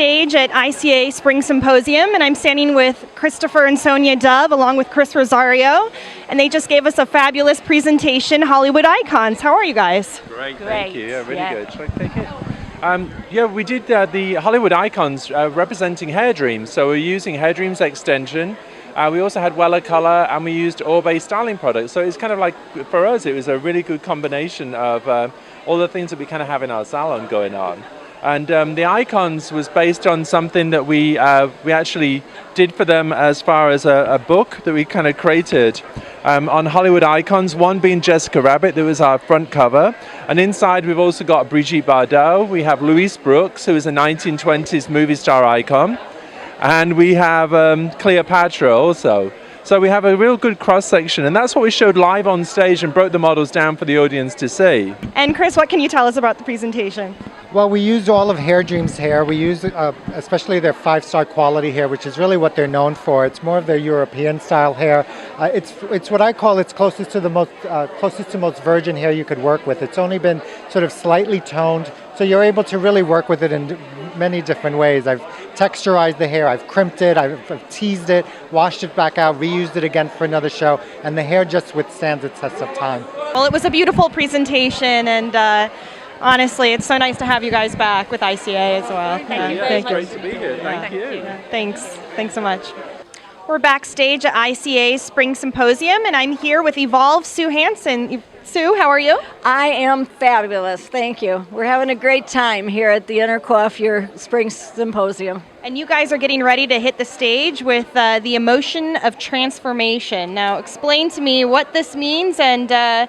backstage at ICA Spring Symposium, and I'm standing with Christopher and Sonia Dove along with Chris Rosario, and they just gave us a fabulous presentation, Hollywood Icons. How are you guys? Great, thank you. Yeah, really good. Shall I take it? Yeah, we did the Hollywood Icons representing Hair Dreams. So we're using Hair Dreams extension. We also had Weller Color, and we used Orbe styling products. So it's kind of like, for us, it was a really good combination of all the things that we kind of have in our salon going on. And the Icons was based on something that we actually did for them as far as a book that we kind of created on Hollywood Icons, one being Jessica Rabbit, that was our front cover. And inside we've also got Brigitte Bardot, we have Louise Brooks, who is a 1920s movie star icon, and we have Cleopatra also. So we have a real good cross-section, and that's what we showed live on stage and broke the models down for the audience to see. And Chris, what can you tell us about the presentation? Well, we used all of Hair Dreams hair. We used especially their 5-star quality hair, which is really what they're known for. It's more of their European style hair. It's what I call its closest to most virgin hair you could work with. It's only been sort of slightly toned, so you're able to really work with it in many different ways. I've texturized the hair, I've crimped it, I've teased it, washed it back out, reused it again for another show, and the hair just withstands its test of time. Well, it was a beautiful presentation, and honestly, it's so nice to have you guys back with ICA as well. It's great to be here. Thank you. Yeah, thanks so much. We're backstage at ICA Spring Symposium, and I'm here with Evolve Sue HANSON. Sue, how are you? I am fabulous, thank you. We're having a great time here at the Intercoiffure Spring Symposium. And you guys are getting ready to hit the stage with the emotion of transformation. Now explain to me what this means and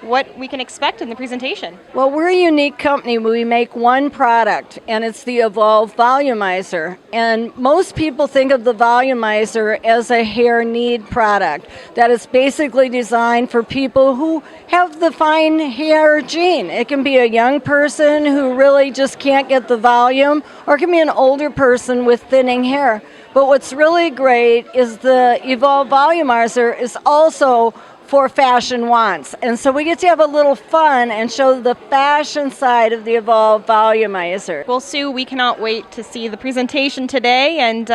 what we can expect in the presentation. Well, we're a unique company. We make one product, and it's the Evolve Volumizer. And most people think of the Volumizer as a hair need product that is basically designed for people who have the fine hair gene. It can be a young person who really just can't get the volume, or it can be an older person with thinning hair. But what's really great is the Evolve Volumizer is also for fashion wants. And so we get to have a little fun and show the fashion side of the Evolve Volumizer. Well, Sue, we cannot wait to see the presentation today, and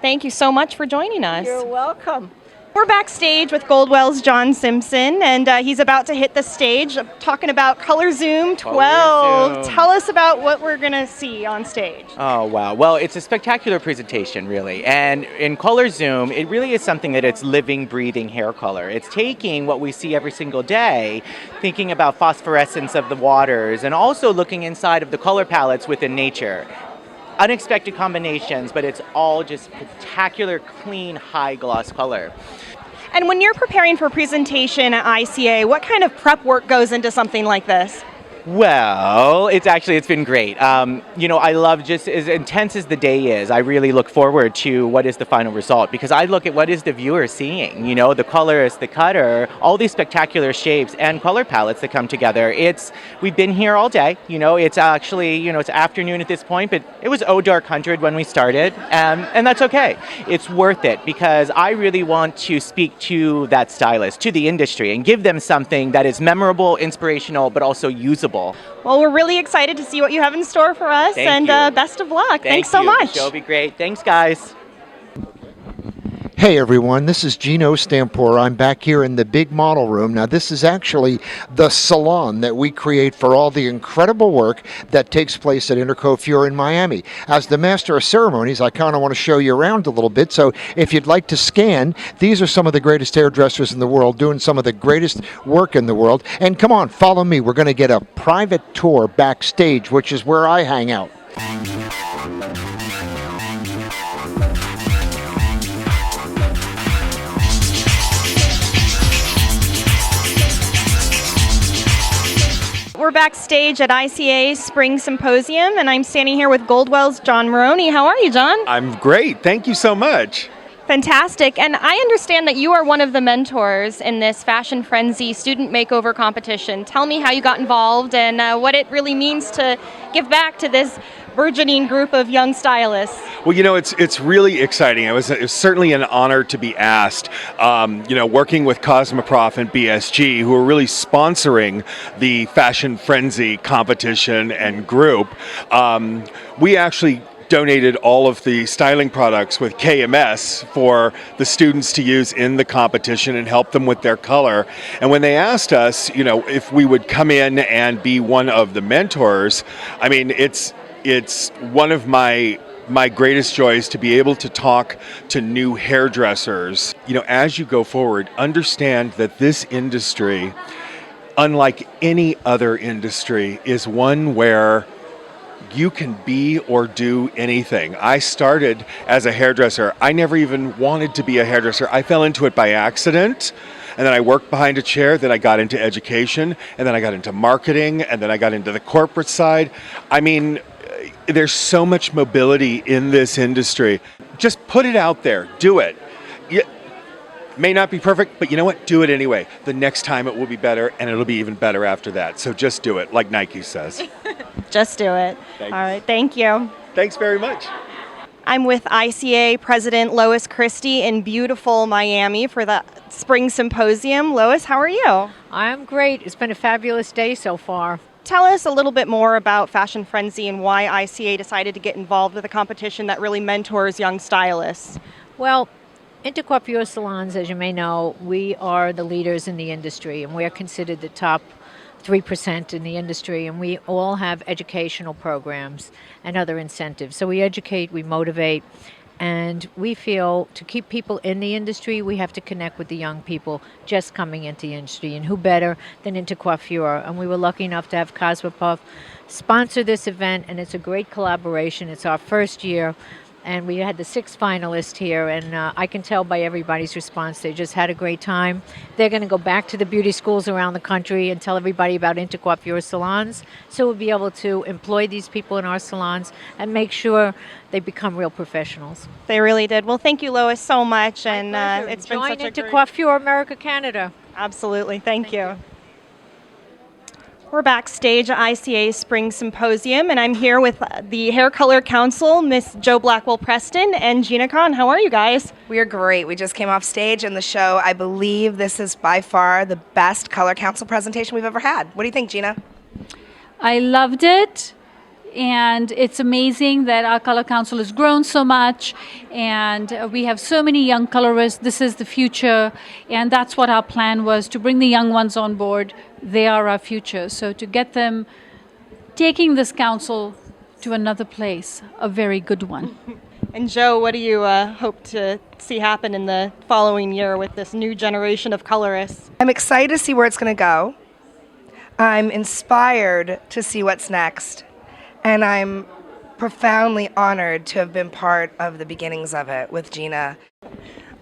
thank you so much for joining us. You're welcome. We're backstage with Goldwell's John Simpson, and he's about to hit the stage talking about Color Zoom 12. Tell us about what we're going to see on stage. Oh, wow. Well, it's a spectacular presentation, really. And in Color Zoom, it really is something that it's living, breathing hair color. It's taking what we see every single day, thinking about phosphorescence of the waters, and also looking inside of the color palettes within nature. Unexpected combinations, but it's all just spectacular, clean, high gloss color. And when you're preparing for a presentation at ICA, what kind of prep work goes into something like this? Well, it's been great. I love, just as intense as the day is, I really look forward to what is the final result, because I look at what is the viewer seeing, the colorist, the cutter, all these spectacular shapes and color palettes that come together. We've been here all day, it's actually, it's afternoon at this point, but it was dark 100 when we started, and that's okay. It's worth it, because I really want to speak to that stylist, to the industry, and give them something that is memorable, inspirational, but also usable. Well, we're really excited to see what you have in store for us, and best of luck. Thanks so much. The show will be great. Thanks, guys. Hey everyone, this is GENO STAMPORA. I'm back here in the big model room. Now this is actually the salon that we create for all the incredible work that takes place at Intercoiffure in Miami. As the master of ceremonies, I kind of want to show you around a little bit, so if you'd like to scan, these are some of the greatest hairdressers in the world doing some of the greatest work in the world. And come on, follow me. We're going to get a private tour backstage, which is where I hang out. We're backstage at ICA Spring Symposium, and I'm standing here with Goldwell's John Moroney. How are you, John? I'm great. Thank you so much. Fantastic. And I understand that you are one of the mentors in this Fashion Frenzy student makeover competition. Tell me how you got involved and what it really means to give back to this burgeoning group of young stylists? Well, it's really exciting. It was certainly an honor to be asked. Working with Cosmoprof and BSG, who are really sponsoring the Fashion Frenzy competition and group, we actually donated all of the styling products with KMS for the students to use in the competition and help them with their color. And when they asked us, if we would come in and be one of the mentors, I mean, it's one of my greatest joys to be able to talk to new hairdressers. As you go forward, understand that this industry, unlike any other industry, is one where you can be or do anything. I started as a hairdresser. I never even wanted to be a hairdresser. I fell into it by accident. And then I worked behind a chair, then I got into education, and then I got into marketing, and then I got into the corporate side. I mean, there's so much mobility in this industry. Just put it out there, do it. May not be perfect, but you know what? Do it anyway. The next time it will be better, and it'll be even better after that. So just do it, like Nike says. Just do it. Thanks. All right, thank you. Thanks very much. I'm with ICA President Lois Christie in beautiful Miami for the Spring Symposium. Lois, how are you? I'm great. It's been a fabulous day so far. Tell us a little bit more about Fashion Frenzy and why ICA decided to get involved with a competition that really mentors young stylists. Well, Intercoiffure salons, as you may know, we are the leaders in the industry, and we're considered the top 3% in the industry, and we all have educational programs and other incentives. So we educate, we motivate, and we feel to keep people in the industry, we have to connect with the young people just coming into the industry, and who better than Intercoiffure? And we were lucky enough to have Cosmoprof sponsor this event, and it's a great collaboration. It's our first year. And we had the 6 finalists here, and I can tell by everybody's response, they just had a great time. They're going to go back to the beauty schools around the country and tell everybody about Intercoiffure salons. So we'll be able to employ these people in our salons and make sure they become real professionals. They really did. Well, thank you, Lois, so much. And it's been Join such a great... Intercoiffure America Canada. Absolutely. Thank you. We're backstage at ICA Spring Symposium, and I'm here with the Hair Color Council, Miss Jo Blackwell-Preston and Gina Kahn. How are you guys? We are great. We just came off stage in the show. I believe this is by far the best Color Council presentation we've ever had. What do you think, Gina? I loved it, and it's amazing that our Color Council has grown so much, and we have so many young colorists. This is the future, and that's what our plan was, to bring the young ones on board. They are our future. So to get them taking this council to another place, a very good one. And Jo, what do you hope to see happen in the following year with this new generation of colorists? I'm excited to see where it's going to go. I'm inspired to see what's next. And I'm profoundly honored to have been part of the beginnings of it with Gina.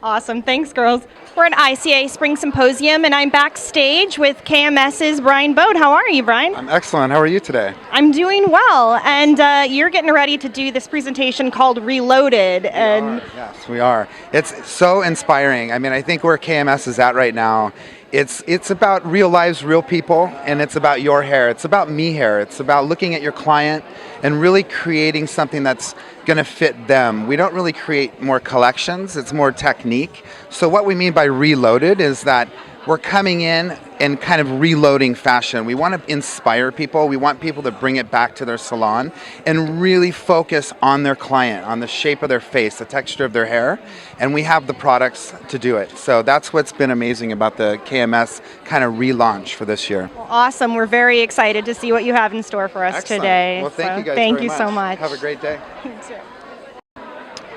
Awesome. Thanks, girls. We're at ICA Spring Symposium, and I'm backstage with KMS's Brian Bode. How are you, Brian? I'm excellent. How are you today? I'm doing well, and you're getting ready to do this presentation called Reloaded. Yes, we are. It's so inspiring. I mean, I think where KMS is at right now, it's about real lives, real people, and it's about your hair. It's about me hair. It's about looking at your client and really creating something that's going to fit them. We don't really create more collections. It's more technique. So what we mean by reloaded is that we're coming in and kind of reloading fashion. We want to inspire people. We want people to bring it back to their salon and really focus on their client, on the shape of their face, the texture of their hair, and we have the products to do it. So that's what's been amazing about the KMS kind of relaunch for this year. Well, awesome. We're very excited to see what you have in store for us Excellent. today. Well, thank you guys Thank very you much. so much. Have a great day. You too.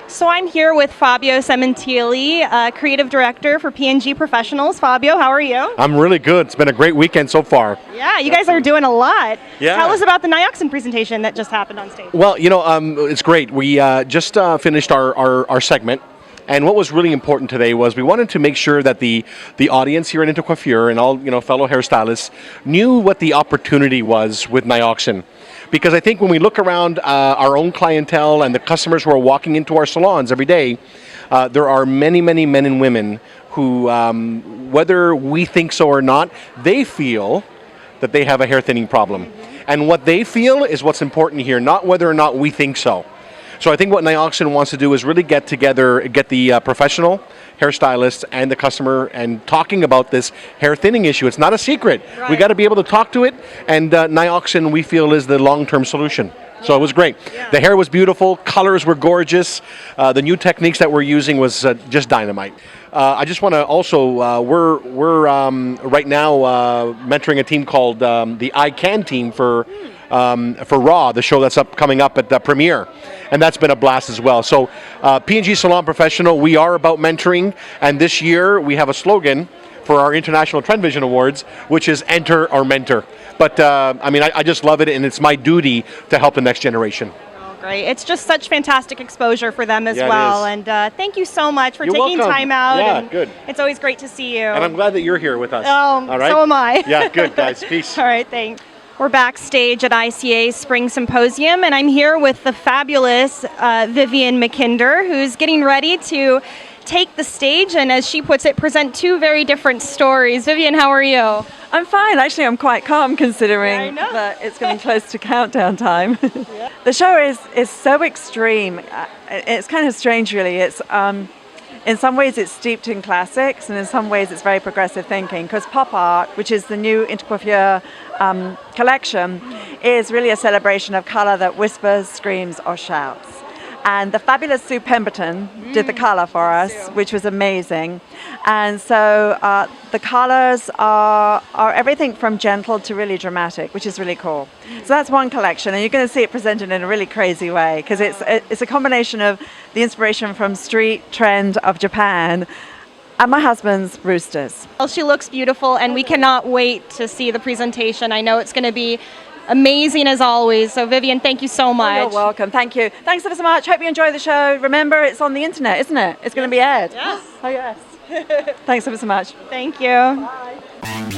So I'm here with Fabio Sementili, Creative Director for P&G Professionals. Fabio, how are you? I'm really good. It's been a great weekend so far. Yeah, you guys are doing a lot. Yeah. Tell us about the Nioxin presentation that just happened on stage. Well, it's great. We just finished our segment. And what was really important today was we wanted to make sure that the audience here at Intercoiffure and all fellow hairstylists knew what the opportunity was with Nioxin. Because I think when we look around our own clientele and the customers who are walking into our salons every day, there are many, many men and women who, whether we think so or not, they feel that they have a hair thinning problem. And what they feel is what's important here, not whether or not we think so. So I think what Nioxin wants to do is really get the professional hairstylists and the customer and talking about this hair thinning issue. It's not a secret. Right. We got to be able to talk to it, and Nioxin we feel is the long-term solution. So it was great. Yeah. The hair was beautiful, colors were gorgeous. The new techniques that we're using was just dynamite. I just want to also, we're right now mentoring a team called the ICAN team for Raw, the show that's coming up at the premiere. And that's been a blast as well. So P&G Salon Professional, we are about mentoring. And this year we have a slogan for our International Trend Vision Awards, which is Enter or Mentor. But I mean, I just love it, and it's my duty to help the next generation. Oh, great. It's just such fantastic exposure for them as Yeah, it well. is. And thank you so much for You're taking welcome. time out. Yeah, and good. It's always great to see you. And I'm glad that you're here with us. Oh, All right? so am I. Yeah, good, guys. Peace. All right, thanks. We're backstage at ICA Spring Symposium, and I'm here with the fabulous Vivian McKinder, who's getting ready to take the stage and, as she puts it, present two very different stories. Vivian, how are you? I'm fine. Actually, I'm quite calm considering Yeah, I know. that it's getting close to countdown time. The show is so extreme. It's kind of strange, really. It's in some ways it's steeped in classics, and in some ways it's very progressive thinking. Because pop art, which is the new Intercoiffure collection, is really a celebration of color that whispers, screams, or shouts. And the fabulous Sue Pemberton did the color for us, which was amazing. And so the colors are everything from gentle to really dramatic, which is really cool. So that's one collection, and you're going to see it presented in a really crazy way, because it's a combination of the inspiration from street trend of Japan and my husband's roosters. Well, she looks beautiful, and we cannot wait to see the presentation. I know it's going to be amazing as always. So Vivian, thank you so much. Oh, you're welcome. Thank you. Thanks ever so much. Hope you enjoy the show. Remember, it's on the internet, isn't it? It's going to be aired. Yes. Oh, yes. Thanks ever so much. Thank you. Bye.